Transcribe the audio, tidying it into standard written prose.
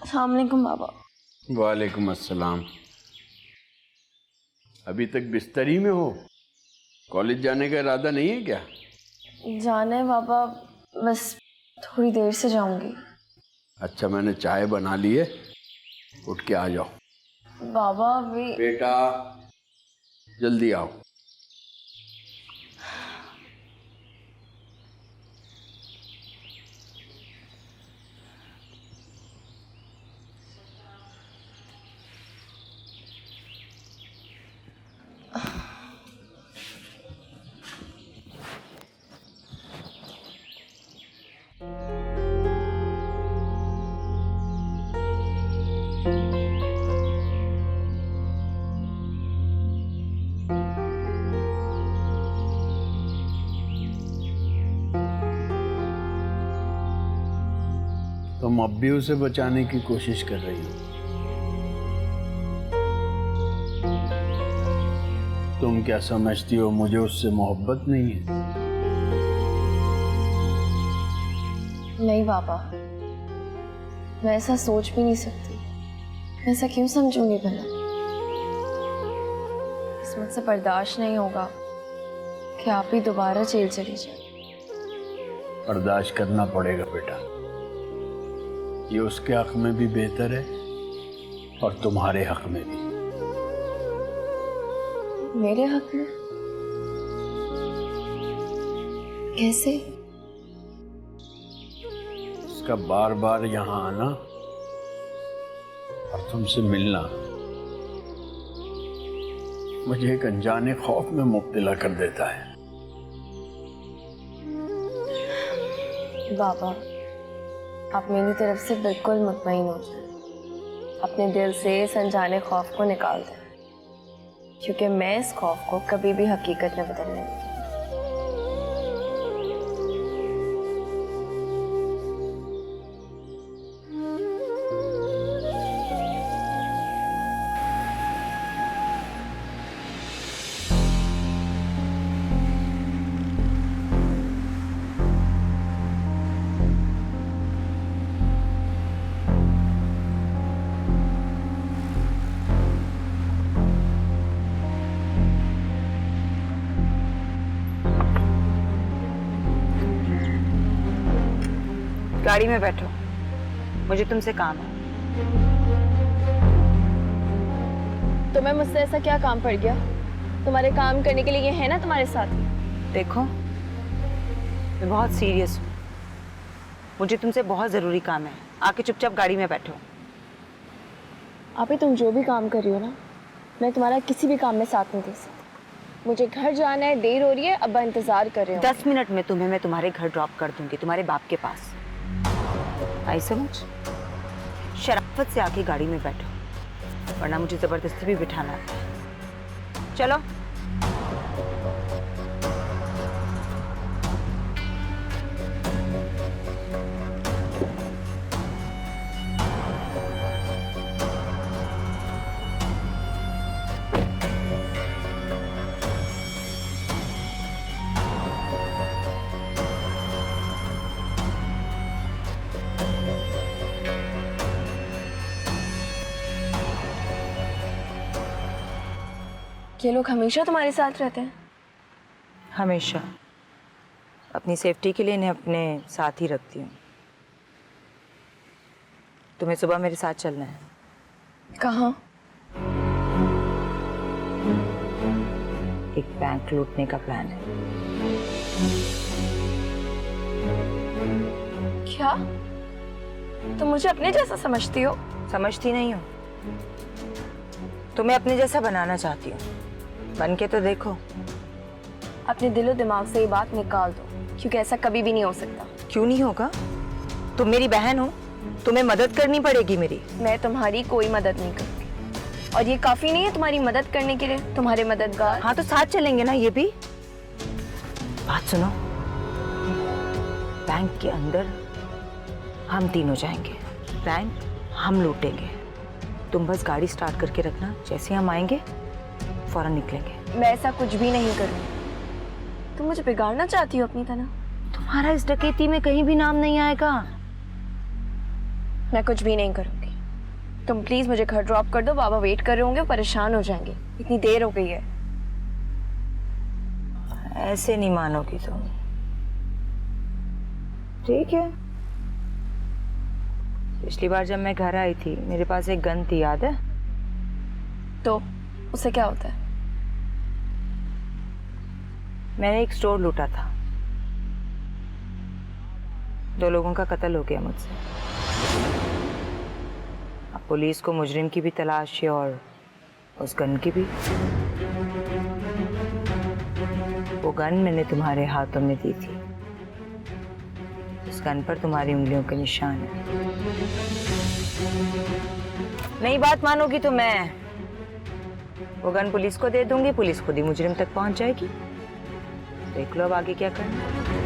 अस्सलाम वालेकुम बाबा। वालेकुम अस्सलाम। अभी तक बिस्तरी में हो? कॉलेज जाने का इरादा नहीं है क्या? जाना है बाबा, बस थोड़ी देर से जाऊंगी। अच्छा, मैंने चाय बना ली है, उठ के आ जाओ। बाबा अभी। बेटा जल्दी आओ। तुम अब भी उसे बचाने की कोशिश कर रही हो। तुम क्या समझती हो मुझे उससे मोहब्बत नहीं है? नहीं बाबा, मैं ऐसा सोच भी नहीं सकती। मैं ऐसा क्यों समझूंगी भला? किस्मत से बर्दाश्त नहीं होगा कि आप ही दोबारा जेल चली जाए। बर्दाश्त करना पड़ेगा बेटा, ये उसके हक में भी बेहतर है और तुम्हारे हक में भी। मेरे हक में? कैसे? उसका बार बार यहाँ आना और तुमसे मिलना मुझे एक अनजाने खौफ में मुब्तला कर देता है। बाबा, आप मेरी तरफ से बिल्कुल मुतमईन हो जाए। अपने दिल से इस अनजाने खौफ को निकाल दें, क्योंकि मैं इस खौफ को कभी भी हकीकत में बदलने नहीं दूंगी। गाड़ी में बैठो, मुझे तुमसे काम है। तुम्हें मुझसे ऐसा क्या काम पड़ गया? तुम्हारे काम करने के लिए ये है ना तुम्हारे साथ। देखो, मैं बहुत सीरियस हूँ, मुझे तुमसे बहुत ज़रूरी काम है। आके चुपचाप गाड़ी में बैठो। आप ही तुम जो भी काम कर रही हो ना, मैं तुम्हारा किसी भी काम में साथ नहीं दे सकती। मुझे घर जाना है, देर हो रही है, अब्बा इंतजार कर रहे हो। 10 मिनट में तुम्हें मैं तुम्हारे घर ड्रॉप कर दूंगी, तुम्हारे बाप के पास। आई समझ? शराफत से आके गाड़ी में बैठो, वरना मुझे जबरदस्ती भी बिठाना है। चलो। ये लोग हमेशा तुम्हारे साथ रहते हैं? हमेशा। अपनी सेफ्टी के लिए इन्हें अपने साथ ही रखती हूँ। तुम्हें सुबह मेरे साथ चलना है। कहाँ? एक बैंक लूटने का प्लान है। क्या तुम मुझे अपने जैसा समझती हो? समझती नहीं हो, तुम्हें अपने जैसा बनाना चाहती हूँ। बन के तो देखो। अपने दिलो दिमाग से ये बात निकाल दो, क्योंकि ऐसा कभी भी नहीं हो सकता। क्यों नहीं होगा? तुम मेरी बहन हो, तुम्हें मदद करनी पड़ेगी मेरी। मैं तुम्हारी कोई मदद नहीं करूँगी, और ये काफी नहीं है तुम्हारी मदद करने के लिए। तुम्हारे मददगार। हाँ तो साथ चलेंगे ना। ये भी बात सुनो, बैंक के अंदर हम तीनों जाएंगे, बैंक हम लूटेंगे। तुम बस गाड़ी स्टार्ट करके रखना, जैसे हम आएंगे फौरन निकलेंगे। मैं ऐसा कुछ भी नहीं करूँगी। तुम मुझे बिगाड़ना चाहती हो अपनी तरह। तुम्हारा इस डकैती में कहीं भी नाम नहीं आएगा। मैं कुछ भी नहीं करूँगी। तुम प्लीज मुझे घर ड्रॉप कर दो, बाबा वेट कर रहे होंगे, परेशान हो जाएंगे, इतनी देर हो गई है। ऐसे नहीं मानोगी तुम। ठीक है, पिछली बार जब मैं घर आई थी मेरे पास एक गन थी, याद है? तो उससे क्या होता है? मैंने एक स्टोर लूटा था, 2 लोगों का कत्ल हो गया मुझसे। अब पुलिस को मुजरिम की भी तलाश है और उस गन की भी। वो गन मैंने तुम्हारे हाथों में दी थी, उस गन पर तुम्हारी उंगलियों के निशान है। नई बात मानोगी तो मैं वो गन पुलिस को दे दूंगी, पुलिस खुद ही मुजरिम तक पहुंच जाएगी। देख लो अब आगे क्या करना है।